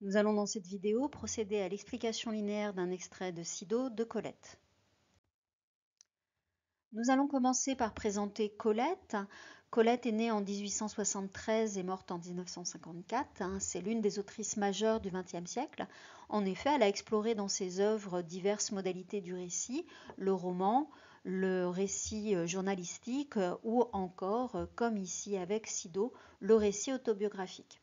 Nous allons dans cette vidéo procéder à l'explication linéaire d'un extrait de Sido de Colette. Nous allons commencer par présenter Colette. Colette est née en 1873 et morte en 1954. C'est l'une des autrices majeures du XXe siècle. En effet, elle a exploré dans ses œuvres diverses modalités du récit, le roman, le récit journalistique ou encore, comme ici avec Sido, le récit autobiographique.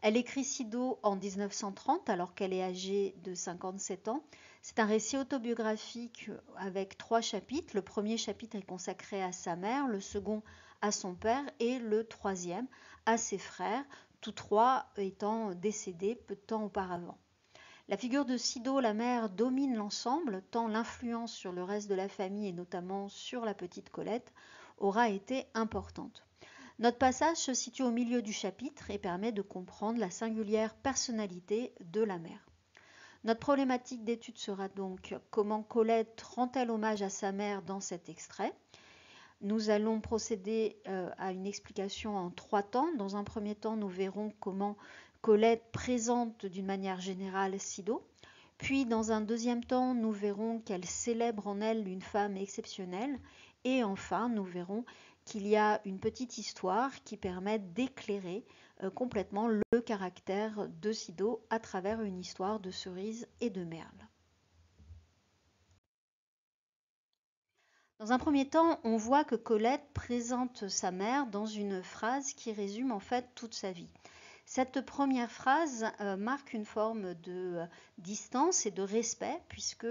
Elle écrit Sido en 1930 alors qu'elle est âgée de 57 ans. C'est un récit autobiographique avec 3 chapitres. Le premier chapitre est consacré à sa mère, le second à son père et le troisième à ses frères, tous trois étant décédés peu de temps auparavant. La figure de Sido, la mère, domine l'ensemble, tant l'influence sur le reste de la famille et notamment sur la petite Colette aura été importante. Notre passage se situe au milieu du chapitre et permet de comprendre la singulière personnalité de la mère. Notre problématique d'étude sera donc comment Colette rend-elle hommage à sa mère dans cet extrait. Nous allons procéder à une explication en 3 temps. Dans un premier temps, nous verrons comment Colette présente d'une manière générale Sido. Puis, dans un deuxième temps, nous verrons qu'elle célèbre en elle une femme exceptionnelle. Et enfin, nous verrons qu'il y a une petite histoire qui permet d'éclairer complètement le caractère de Sido à travers une histoire de cerise et de merle. Dans un premier temps, on voit que Colette présente sa mère dans une phrase qui résume en fait toute sa vie. Cette première phrase marque une forme de distance et de respect puisque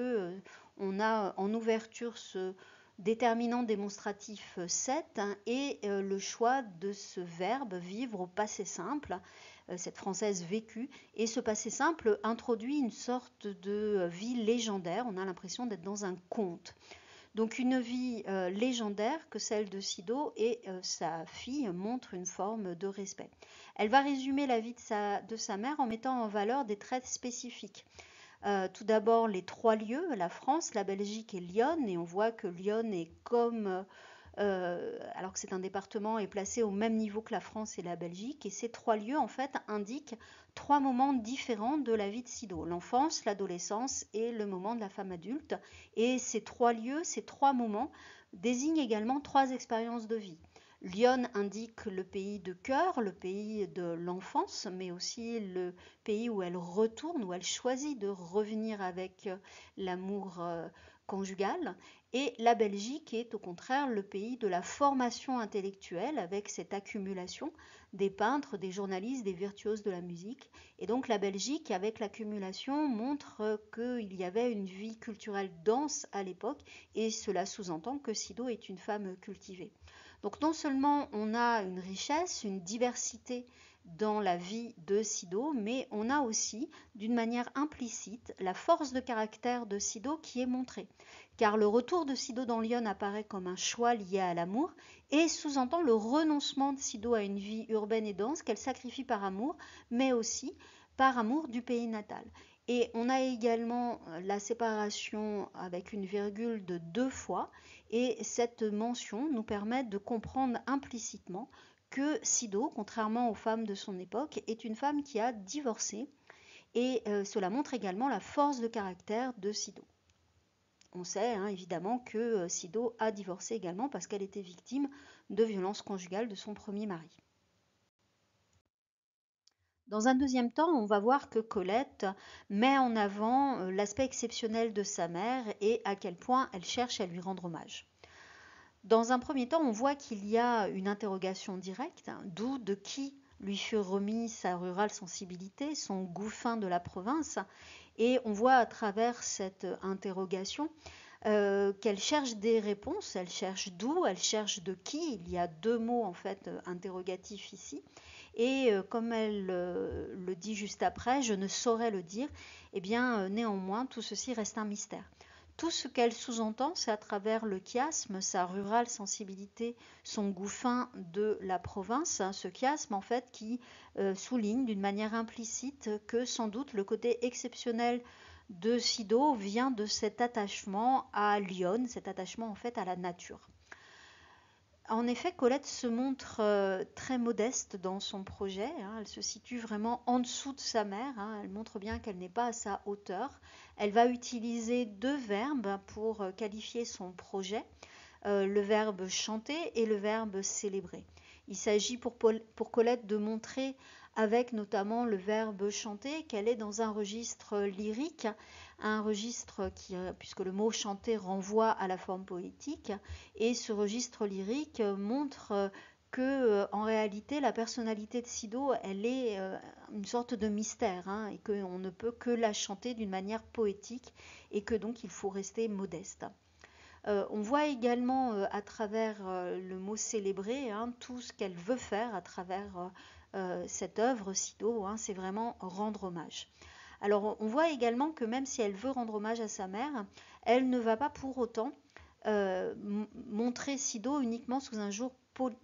on a en ouverture ce déterminant démonstratif 7 et le choix de ce verbe vivre au passé simple, cette française vécue, et ce passé simple introduit une sorte de vie légendaire, on a l'impression d'être dans un conte. Donc une vie légendaire que celle de Sido et sa fille montrent une forme de respect. Elle va résumer la vie de sa mère en mettant en valeur des traits spécifiques. Tout d'abord les 3 lieux, la France, la Belgique et Lyon, et on voit que Lyon est comme alors que c'est un département, est placé au même niveau que la France et la Belgique. Et ces 3 lieux, en fait, indiquent 3 moments différents de la vie de Sido. L'enfance, l'adolescence et le moment de la femme adulte. Et ces 3 lieux, ces 3 moments, désignent également 3 expériences de vie. Lyon indique le pays de cœur, le pays de l'enfance, mais aussi le pays où elle retourne, où elle choisit de revenir avec l'amour conjugal. Et la Belgique est au contraire le pays de la formation intellectuelle avec cette accumulation des peintres, des journalistes, des virtuoses de la musique. Et donc la Belgique, avec l'accumulation, montre qu'il y avait une vie culturelle dense à l'époque et cela sous-entend que Sido est une femme cultivée. Donc non seulement on a une richesse, une diversité dans la vie de Sido, mais on a aussi, d'une manière implicite, la force de caractère de Sido qui est montrée. Car le retour de Sido dans Lyon apparaît comme un choix lié à l'amour et sous-entend le renoncement de Sido à une vie urbaine et dense qu'elle sacrifie par amour, mais aussi par amour du pays natal. Et on a également la séparation avec une virgule de 2 fois, et cette mention nous permet de comprendre implicitement que Sido, contrairement aux femmes de son époque, est une femme qui a divorcé, et cela montre également la force de caractère de Sido. On sait évidemment que Sido a divorcé également parce qu'elle était victime de violences conjugales de son premier mari. Dans un deuxième temps, on va voir que Colette met en avant l'aspect exceptionnel de sa mère et à quel point elle cherche à lui rendre hommage. Dans un premier temps, on voit qu'il y a une interrogation directe, d'où de qui lui fut remis sa rurale sensibilité, son goût fin de la province, et on voit à travers cette interrogation qu'elle cherche des réponses, elle cherche d'où, elle cherche de qui. Il y a 2 mots en fait interrogatifs ici. Et comme elle le dit juste après, je ne saurais le dire, eh bien néanmoins tout ceci reste un mystère. Tout ce qu'elle sous-entend, c'est à travers le chiasme, sa rurale sensibilité, son goût fin de la province, ce chiasme en fait qui souligne d'une manière implicite que sans doute le côté exceptionnel de Sido vient de cet attachement à Lyon, cet attachement en fait à la nature. En effet, Colette se montre très modeste dans son projet, hein. Elle se situe vraiment en dessous de sa mère, hein. Elle montre bien qu'elle n'est pas à sa hauteur. Elle va utiliser deux verbes pour qualifier son projet, le verbe chanter et le verbe célébrer. Il s'agit pour Colette de montrer avec notamment le verbe chanter qu'elle est dans un registre lyrique, un registre qui, puisque le mot chanter renvoie à la forme poétique, et ce registre lyrique montre que en réalité la personnalité de Sido elle est une sorte de mystère, hein, et qu'on ne peut que la chanter d'une manière poétique et que donc il faut rester modeste. On voit également à travers le mot célébrer, hein, tout ce qu'elle veut faire à travers cette œuvre Sido, hein, c'est vraiment rendre hommage. Alors on voit également que même si elle veut rendre hommage à sa mère, elle ne va pas pour autant montrer Sido uniquement sous un jour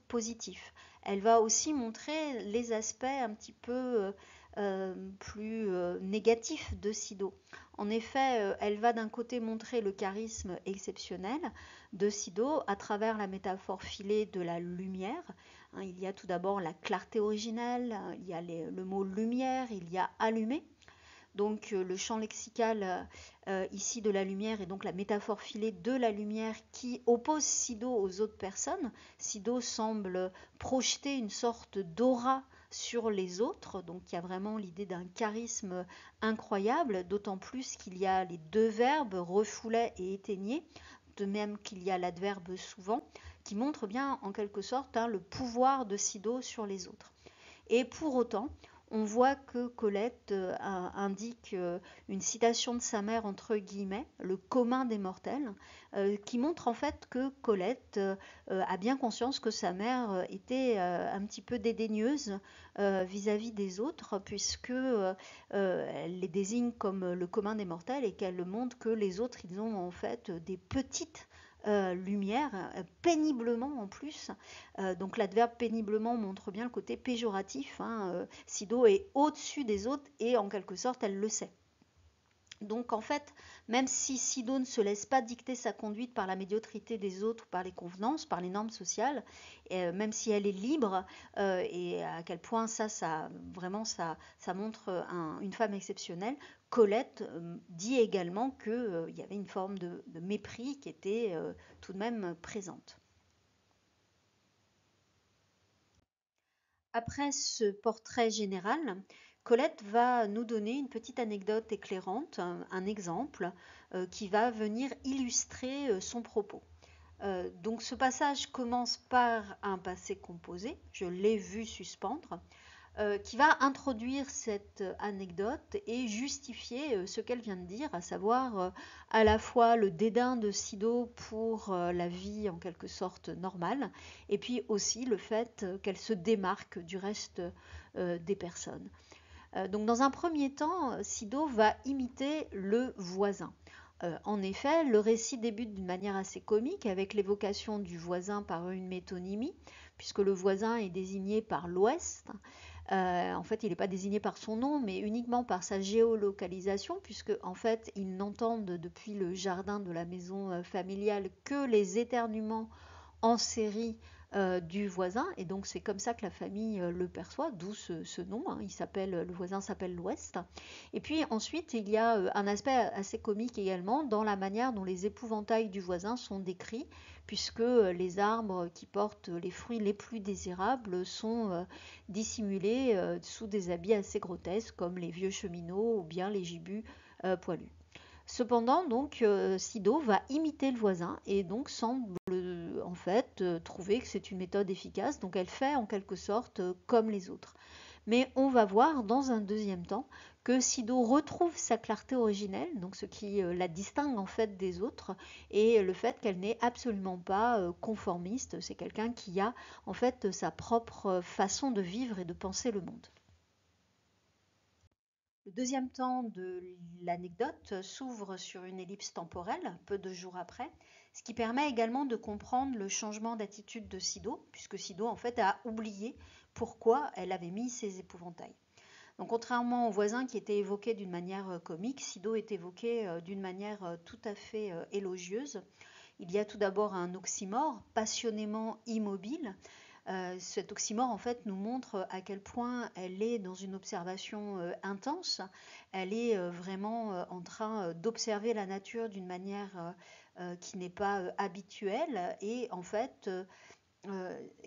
positif. Elle va aussi montrer les aspects un petit peu plus négatifs de Sido. En effet, elle va d'un côté montrer le charisme exceptionnel de Sido à travers la métaphore filée de la lumière. Hein, il y a tout d'abord la clarté originelle, il y a le mot lumière, il y a allumé. Donc le champ lexical ici de la lumière est donc la métaphore filée de la lumière qui oppose Sido aux autres personnes. Sido semble projeter une sorte d'aura sur les autres, donc il y a vraiment l'idée d'un charisme incroyable, d'autant plus qu'il y a les deux verbes refoulait et éteignait, de même qu'il y a l'adverbe souvent, qui montre bien en quelque sorte, hein, le pouvoir de Sido sur les autres. Et pour autant, on voit que Colette indique une citation de sa mère entre guillemets, le commun des mortels, qui montre en fait que Colette a bien conscience que sa mère était un petit peu dédaigneuse vis-à-vis des autres, puisque elle les désigne comme le commun des mortels et qu'elle montre que les autres, ils ont en fait des petites lumières, péniblement en plus. Donc l'adverbe péniblement montre bien le côté péjoratif, hein. Sido est au-dessus des autres et en quelque sorte elle le sait. Donc en fait, même si Sido ne se laisse pas dicter sa conduite par la médiocrité des autres, par les convenances, par les normes sociales, même si elle est libre, et à quel point vraiment ça montre une femme exceptionnelle, Colette dit également qu'il y avait une forme de mépris qui était tout de même présente. Après ce portrait général, Colette va nous donner une petite anecdote éclairante, un exemple qui va venir illustrer son propos. Donc ce passage commence par un passé composé, je l'ai vu suspendre, qui va introduire cette anecdote et justifier ce qu'elle vient de dire, à savoir à la fois le dédain de Sido pour la vie en quelque sorte normale, et puis aussi le fait qu'elle se démarque du reste des personnes. Donc dans un premier temps, Sido va imiter le voisin. En effet, le récit débute d'une manière assez comique avec l'évocation du voisin par une métonymie, puisque le voisin est désigné par l'ouest. En fait, il n'est pas désigné par son nom, mais uniquement par sa géolocalisation, puisque en fait, ils n'entendent depuis le jardin de la maison familiale que les éternuements en série du voisin, et donc c'est comme ça que la famille le perçoit, d'où ce nom, hein. Le voisin s'appelle l'Ouest. Et puis ensuite, il y a un aspect assez comique également dans la manière dont les épouvantails du voisin sont décrits, puisque les arbres qui portent les fruits les plus désirables sont dissimulés sous des habits assez grotesques, comme les vieux cheminots ou bien les gibus poilus. Cependant, donc, Sido va imiter le voisin et donc semble en fait trouver que c'est une méthode efficace. Donc elle fait en quelque sorte comme les autres. Mais on va voir dans un deuxième temps que Sido retrouve sa clarté originelle, donc ce qui la distingue en fait des autres, et le fait qu'elle n'est absolument pas conformiste. C'est quelqu'un qui a en fait sa propre façon de vivre et de penser le monde. Le deuxième temps de l'anecdote s'ouvre sur une ellipse temporelle, peu de jours après, ce qui permet également de comprendre le changement d'attitude de Sido, puisque Sido en fait a oublié pourquoi elle avait mis ses épouvantails. Donc contrairement au voisin qui était évoqué d'une manière comique, Sido est évoqué d'une manière tout à fait élogieuse. Il y a tout d'abord un oxymore, passionnément immobile. Cet oxymore en fait nous montre à quel point elle est dans une observation intense. Elle est vraiment en train d'observer la nature d'une manière qui n'est pas habituelle et en fait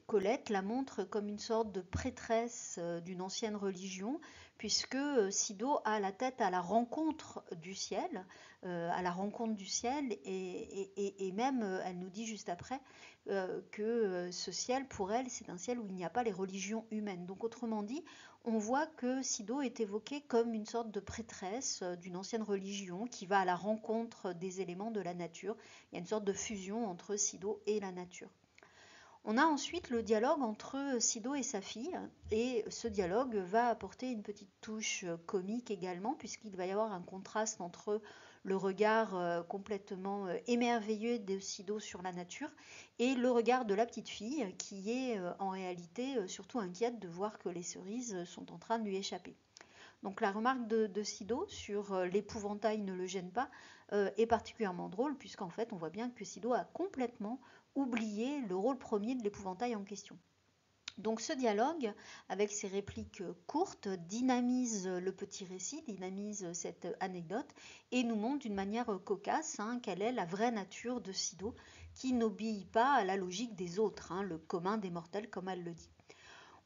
Colette la montre comme une sorte de prêtresse d'une ancienne religion, puisque Sido a la tête à la rencontre du ciel, et même elle nous dit juste après que ce ciel, pour elle, c'est un ciel où il n'y a pas les religions humaines. Donc autrement dit, on voit que Sido est évoquée comme une sorte de prêtresse d'une ancienne religion qui va à la rencontre des éléments de la nature. Il y a une sorte de fusion entre Sido et la nature. On a ensuite le dialogue entre Sido et sa fille, et ce dialogue va apporter une petite touche comique également, puisqu'il va y avoir un contraste entre le regard complètement émerveillé de Sido sur la nature et le regard de la petite fille, qui est en réalité surtout inquiète de voir que les cerises sont en train de lui échapper. Donc la remarque de Sido sur l'épouvantail ne le gêne pas est particulièrement drôle, puisqu'en fait on voit bien que Sido a complètement oublié le rôle premier de l'épouvantail en question. Donc ce dialogue, avec ses répliques courtes, dynamise le petit récit, dynamise cette anecdote, et nous montre d'une manière cocasse quelle est la vraie nature de Sido, qui n'obéit pas à la logique des autres, le commun des mortels comme elle le dit.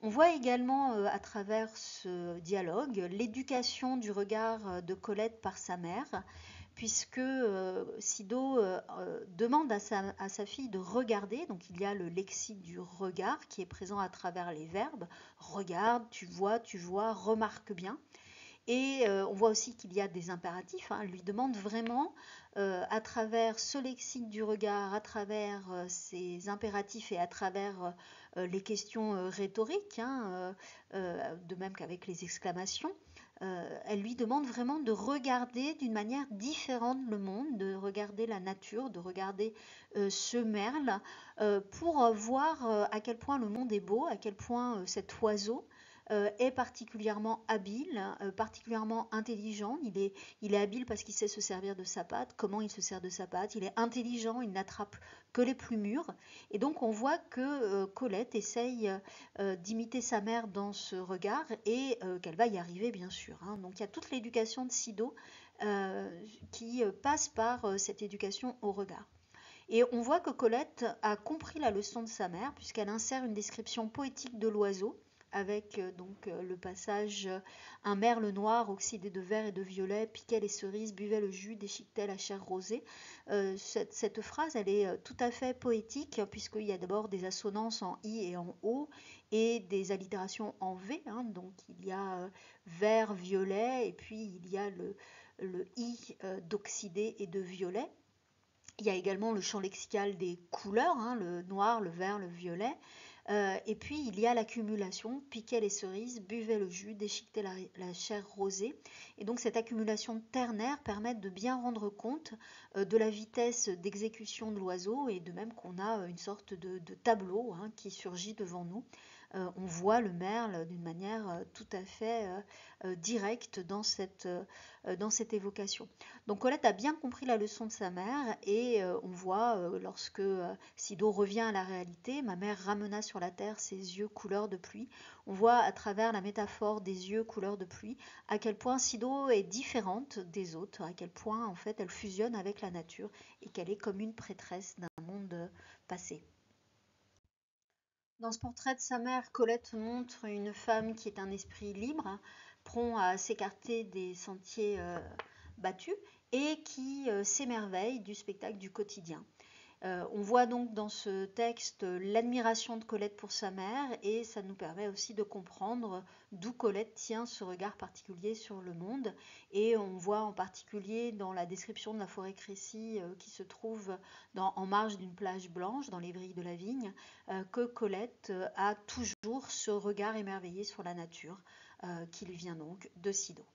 On voit également à travers ce dialogue l'éducation du regard de Colette par sa mère, puisque Sido demande à sa fille de regarder, donc il y a le lexique du regard qui est présent à travers les verbes, regarde, tu vois, remarque bien. Et on voit aussi qu'il y a des impératifs. Elle lui demande vraiment, à travers ce lexique du regard, à travers ces impératifs et à travers les questions rhétoriques, de même qu'avec les exclamations, elle lui demande vraiment de regarder d'une manière différente le monde, de regarder la nature, de regarder ce merle, pour voir à quel point le monde est beau, à quel point cet oiseau est particulièrement habile, particulièrement intelligent. Il est habile parce qu'il sait se servir de sa patte. Comment il se sert de sa patte? Il est intelligent, il n'attrape que les plus mûrs. Et donc on voit que Colette essaye d'imiter sa mère dans ce regard et qu'elle va y arriver bien sûr. Donc il y a toute l'éducation de Sido qui passe par cette éducation au regard. Et on voit que Colette a compris la leçon de sa mère puisqu'elle insère une description poétique de l'oiseau avec le passage un merle noir oxydé de vert et de violet piquait les cerises, buvait le jus, déchiquetait la chair rosée. Cette phrase elle est tout à fait poétique puisqu'il y a d'abord des assonances en i et en o et des allitérations en v, donc il y a vert, violet et puis il y a le i d'oxydé et de violet. Il y a également le champ lexical des couleurs, le noir, le vert, le violet. Et puis il y a l'accumulation, piquait les cerises, buvait le jus, déchiquetait la chair rosée. Et donc cette accumulation ternaire permet de bien rendre compte de la vitesse d'exécution de l'oiseau et de même qu'on a une sorte de tableau qui surgit devant nous. On voit le merle d'une manière tout à fait directe dans cette évocation. Donc Colette a bien compris la leçon de sa mère et on voit lorsque Sido revient à la réalité, ma mère ramena sur la terre ses yeux couleur de pluie. On voit à travers la métaphore des yeux couleur de pluie à quel point Sido est différente des autres, à quel point en fait elle fusionne avec la nature et qu'elle est comme une prêtresse d'un monde passé. Dans ce portrait de sa mère, Colette montre une femme qui est un esprit libre, prompt à s'écarter des sentiers battus et qui s'émerveille du spectacle du quotidien. On voit donc dans ce texte l'admiration de Colette pour sa mère et ça nous permet aussi de comprendre d'où Colette tient ce regard particulier sur le monde. Et on voit en particulier dans la description de la forêt Crécy qui se trouve en marge d'une plage blanche dans les vrilles de la vigne, que Colette a toujours ce regard émerveillé sur la nature qui lui vient donc de Sido.